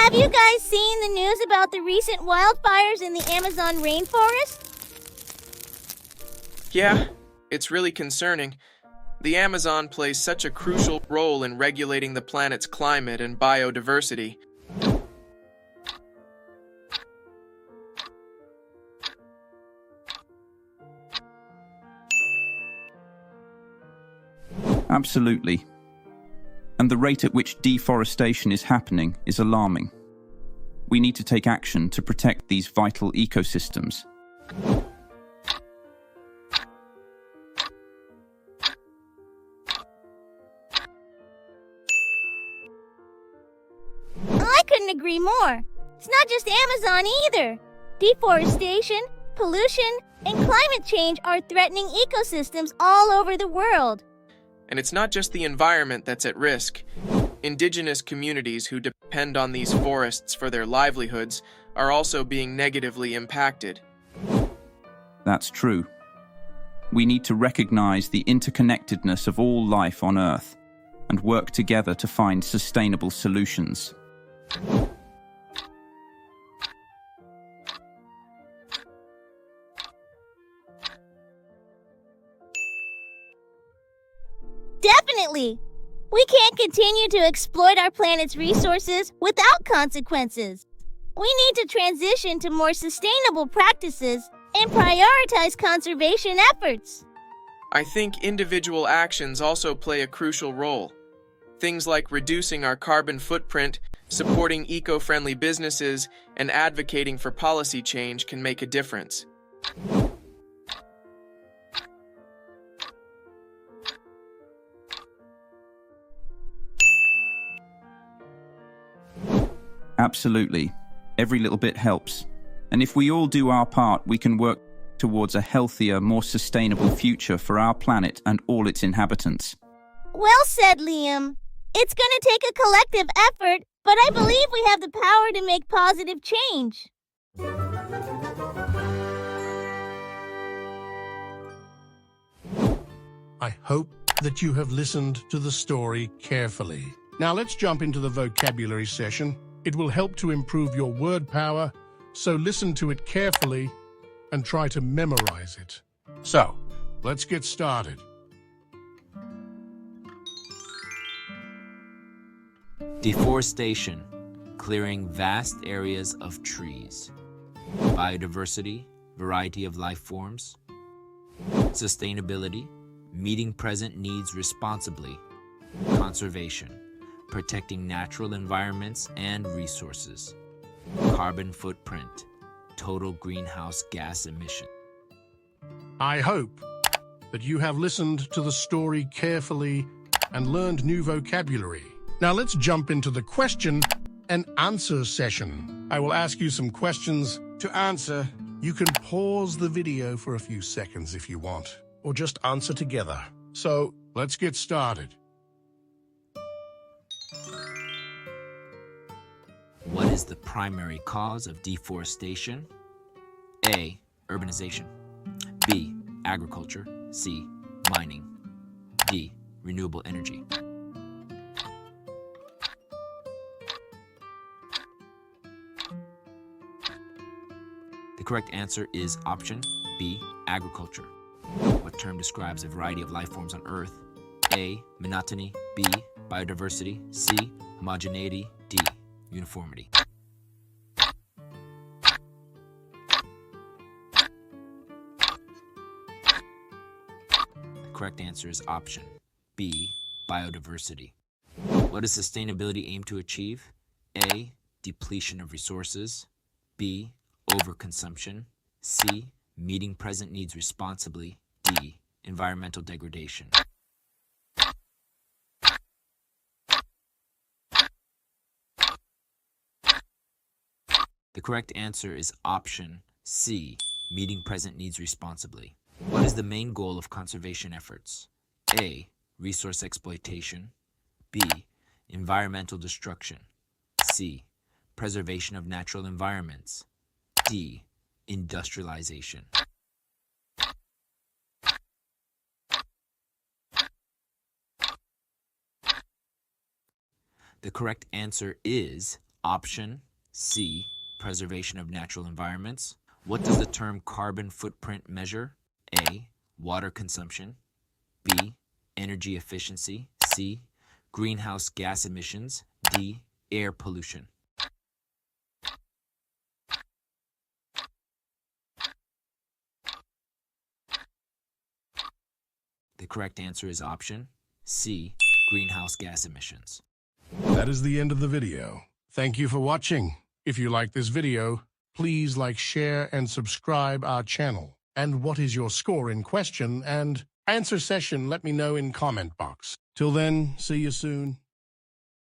Have you guys seen the news about the recent wildfires in the Amazon rainforest? Yeah, it's really concerning. The Amazon plays such a crucial role in regulating the planet's climate and biodiversity. Absolutely. And the rate at which deforestation is happening is alarming. We need to take action to protect these vital ecosystems. I couldn't agree more. It's not just Amazon either. Deforestation, pollution, and climate change are threatening ecosystems all over the world. And it's not just the environment that's at risk. Indigenous communities who depend on these forests for their livelihoods are also being negatively impacted. That's true. We need to recognize the interconnectedness of all life on Earth and work together to find sustainable solutions. Definitely! We can't continue to exploit our planet's resources without consequences. We need to transition to more sustainable practices and prioritize conservation efforts. I think individual actions also play a crucial role. Things like reducing our carbon footprint, supporting eco-friendly businesses, and advocating for policy change can make a difference. Absolutely. Every little bit helps. And if we all do our part, we can work towards a healthier, more sustainable future for our planet and all its inhabitants. Well said, Liam. It's going to take a collective effort, but I believe we have the power to make positive change. I hope that you have listened to the story carefully. Now let's jump into the vocabulary session. It will help to improve your word power, so listen to it carefully and try to memorize it. So, let's get started. Deforestation, clearing vast areas of trees. Biodiversity, variety of life forms. Sustainability, meeting present needs responsibly. Conservation, protecting natural environments and resources. Carbon footprint, total greenhouse gas emission. I hope that you have listened to the story carefully and learned new vocabulary. Now let's jump into the question and answer session. I will ask you some questions to answer. You can pause the video for a few seconds if you want, or just answer together. So let's get started. What is the primary cause of deforestation? A. Urbanization. B. Agriculture. C. Mining. D. Renewable energy. The correct answer is option B. Agriculture. What term describes a variety of life forms on Earth? A. Monotony. B. Biodiversity. C. Homogeneity. D. Uniformity. The correct answer is option B, biodiversity. What does sustainability aim to achieve? A, depletion of resources. B, overconsumption. C, meeting present needs responsibly. D, environmental degradation. The correct answer is option C, meeting present needs responsibly. What is the main goal of conservation efforts? A, resource exploitation. B, environmental destruction. C, preservation of natural environments. D, industrialization. The correct answer is Option C, preservation of natural environments. What does the term carbon footprint measure? A, water consumption. B, energy efficiency. C, greenhouse gas emissions. D, air pollution. The correct answer is option C, greenhouse gas emissions. That is the end of the video. Thank you for watching. If you like this video, please like, share, and subscribe our channel. And what is your score in question and answer session? Let me know in comment box. Till then, see you soon.